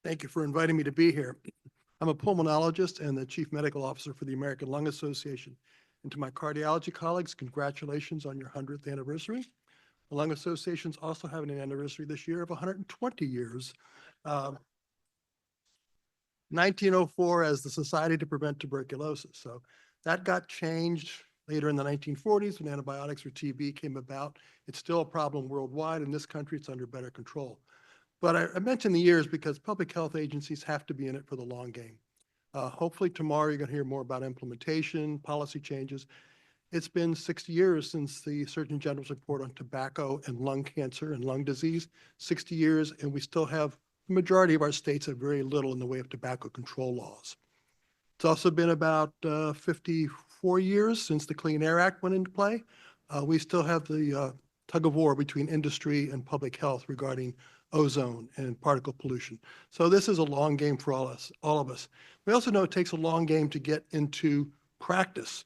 Thank you for inviting me to be here. I'm a pulmonologist and the Chief Medical Officer for the American Lung Association. And to my cardiology colleagues, congratulations on your 100th anniversary. The Lung Association is also having an anniversary this year of 120 years. 1904 as the Society to Prevent Tuberculosis. So that got changed later in the 1940s when antibiotics for TB came about. It's still a problem worldwide. In this country, it's under better control. But I mentioned the years because public health agencies have to be in it for the long game. Hopefully tomorrow you're going to hear more about implementation, policy changes. It's been 60 years since the Surgeon General's report on tobacco and lung cancer and lung disease, 60 years, and we still have, the majority of our states have very little in the way of tobacco control laws. It's also been about 54 years since the Clean Air Act went into play. We still have the tug of war between industry and public health regarding ozone and particle pollution. So this is a long game for all of us. We also know it takes a long game to get into practice.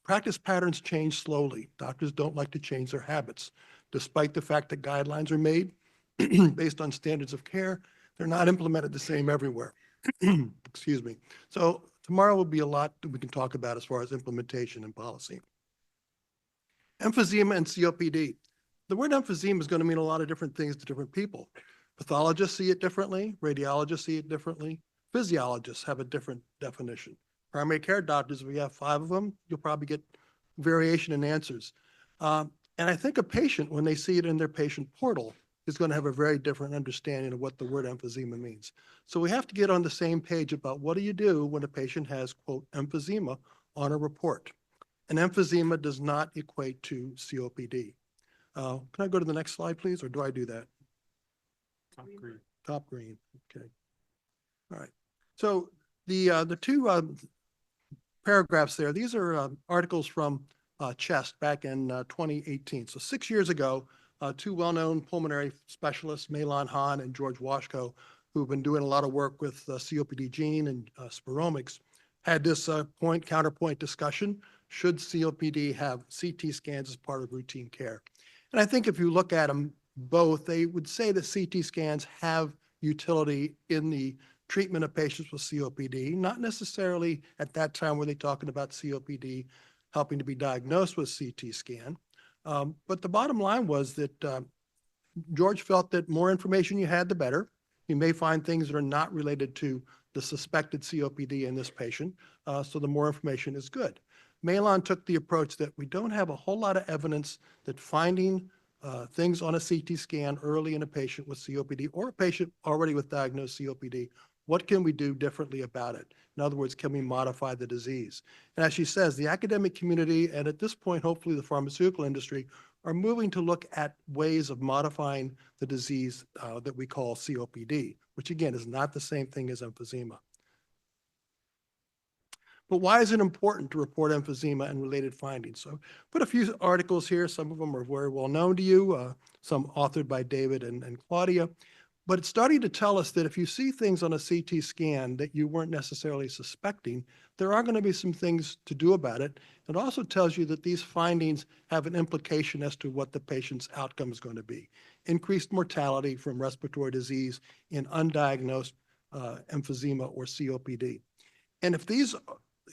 Practice patterns change slowly. Doctors don't like to change their habits. Despite the fact that guidelines are made based on standards of care, they're not implemented the same everywhere. Excuse me. So tomorrow will be a lot that we can talk about as far as implementation and policy. Emphysema and COPD. The word emphysema is going to mean a lot of different things to different people. Pathologists see it differently. Radiologists see it differently. Physiologists have a different definition. Primary care doctors, we have 5 of them, you'll probably get variation in answers. And I think a patient, when they see it in their patient portal, is going to have a very different understanding of what the word emphysema means. So we have to get on the same page about what do you do when a patient has, quote, emphysema on a report. And emphysema does not equate to COPD. Can I go to the next slide, please, or do I do that? Top green. Top green, okay. All right. So the two paragraphs there, these are articles from CHEST back in 2018. So 6 years ago, 2 well-known pulmonary specialists, Mahlon Hahn and George Washko, who've been doing a lot of work with COPD gene and spiromics, had this point-counterpoint discussion. Should COPD have CT scans as part of routine care? And I think if you look at them both, they would say that CT scans have utility in the treatment of patients with COPD, not necessarily at that time were they talking about COPD helping to be diagnosed with CT scan. But the bottom line was that George felt that more information you had, the better. You may find things that are not related to the suspected COPD in this patient, so the more information is good. Mahlon took the approach that we don't have a whole lot of evidence that finding things on a CT scan early in a patient with COPD or a patient already with diagnosed COPD, what can we do differently about it? In other words, can we modify the disease? And as she says, the academic community, and at this point, hopefully the pharmaceutical industry, are moving to look at ways of modifying the disease that we call COPD, which again is not the same thing as emphysema. But why is it important to report emphysema and related findings? So put a few articles here. Some of them are very well known to you, some authored by David and Claudia. But it's starting to tell us that if you see things on a CT scan that you weren't necessarily suspecting, there are going to be some things to do about it. It also tells you that these findings have an implication as to what the patient's outcome is going to be. Increased mortality from respiratory disease in undiagnosed emphysema or COPD. And if these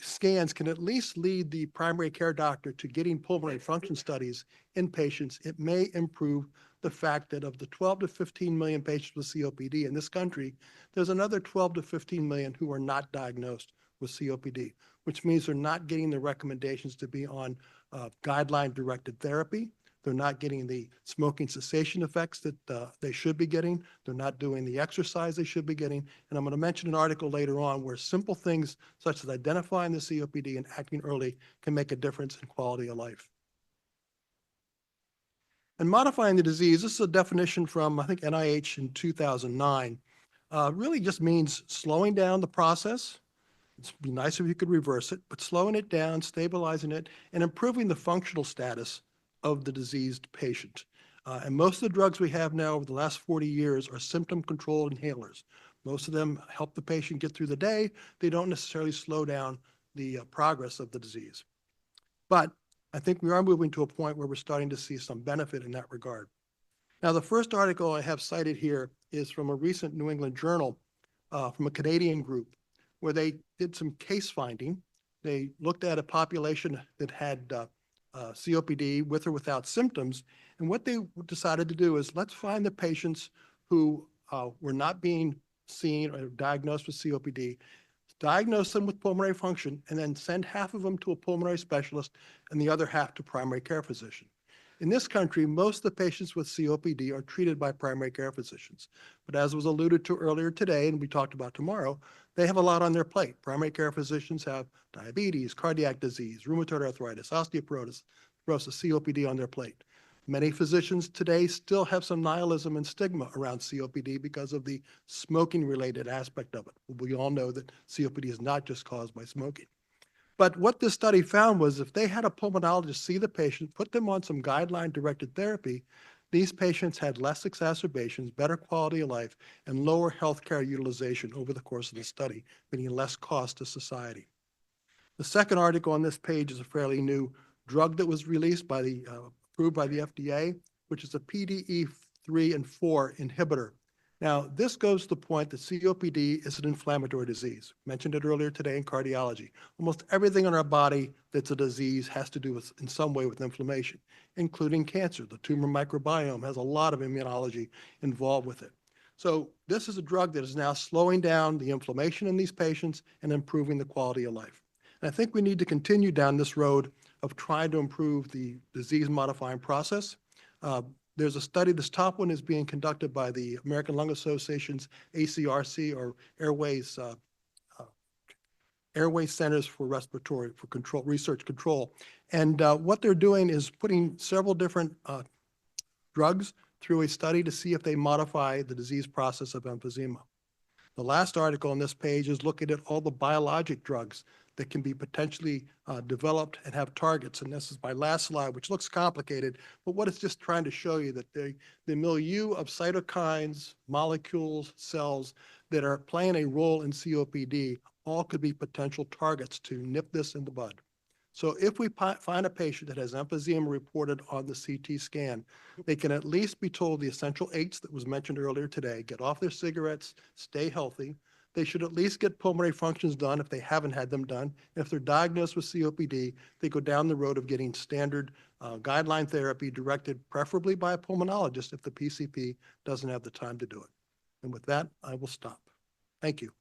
scans can at least lead the primary care doctor to getting pulmonary function studies in patients, it may improve the fact that of the 12 to 15 million patients with COPD in this country, there's another 12 to 15 million who are not diagnosed with COPD, which means they're not getting the recommendations to be on guideline-directed therapy. They're not getting the smoking cessation effects that they should be getting. They're not doing the exercise they should be getting. And I'm going to mention an article later on where simple things such as identifying the COPD and acting early can make a difference in quality of life. And modifying the disease, this is a definition from, I think, NIH in 2009, really just means slowing down the process. It'd be nice if you could reverse it, but slowing it down, stabilizing it, and improving the functional status of the diseased patient. And most of the drugs we have now over the last 40 years are symptom-controlled inhalers. Most of them help the patient get through the day. They don't necessarily slow down the progress of the disease. But I think we are moving to a point where we're starting to see some benefit in that regard. Now, the first article I have cited here is from a recent New England Journal from a Canadian group where they did some case finding. They looked at a population that had COPD with or without symptoms. And what they decided to do is let's find the patients who were not being seen or diagnosed with COPD, diagnose them with pulmonary function, and then send half of them to a pulmonary specialist and the other half to primary care physician. In this country, most of the patients with COPD are treated by primary care physicians. But as was alluded to earlier today, and we talked about tomorrow, they have a lot on their plate. Primary care physicians have diabetes, cardiac disease, rheumatoid arthritis, osteoporosis, COPD on their plate. Many physicians today still have some nihilism and stigma around COPD because of the smoking-related aspect of it. We all know that COPD is not just caused by smoking. But what this study found was if they had a pulmonologist see the patient, put them on some guideline-directed therapy, these patients had less exacerbations, better quality of life, and lower healthcare utilization over the course of the study, meaning less cost to society. The second article on this page is a fairly new drug that was released by the approved by the FDA, which is a PDE3 and 4 inhibitor. Now, this goes to the point that COPD is an inflammatory disease. Mentioned it earlier today in cardiology. Almost everything in our body that's a disease has to do with, in some way, with inflammation, including cancer. The tumor microbiome has a lot of immunology involved with it. So this is a drug that is now slowing down the inflammation in these patients and improving the quality of life. And I think we need to continue down this road of trying to improve the disease-modifying process. There's a study, this top one is being conducted by the American Lung Association's ACRC, or Airway Centers for Respiratory Control, Research Control. And what they're doing is putting several different drugs through a study to see if they modify the disease process of emphysema. The last article on this page is looking at all the biologic drugs that can be potentially developed and have targets. And this is my last slide, which looks complicated, but what it's just trying to show you that the milieu of cytokines, molecules, cells that are playing a role in COPD all could be potential targets to nip this in the bud. So if we find a patient that has emphysema reported on the CT scan, they can at least be told the essential 8s that was mentioned earlier today, get off their cigarettes, stay healthy. They should at least get pulmonary functions done if they haven't had them done. If they're diagnosed with COPD, they go down the road of getting standard guideline therapy directed preferably by a pulmonologist if the PCP doesn't have the time to do it. And with that, I will stop. Thank you.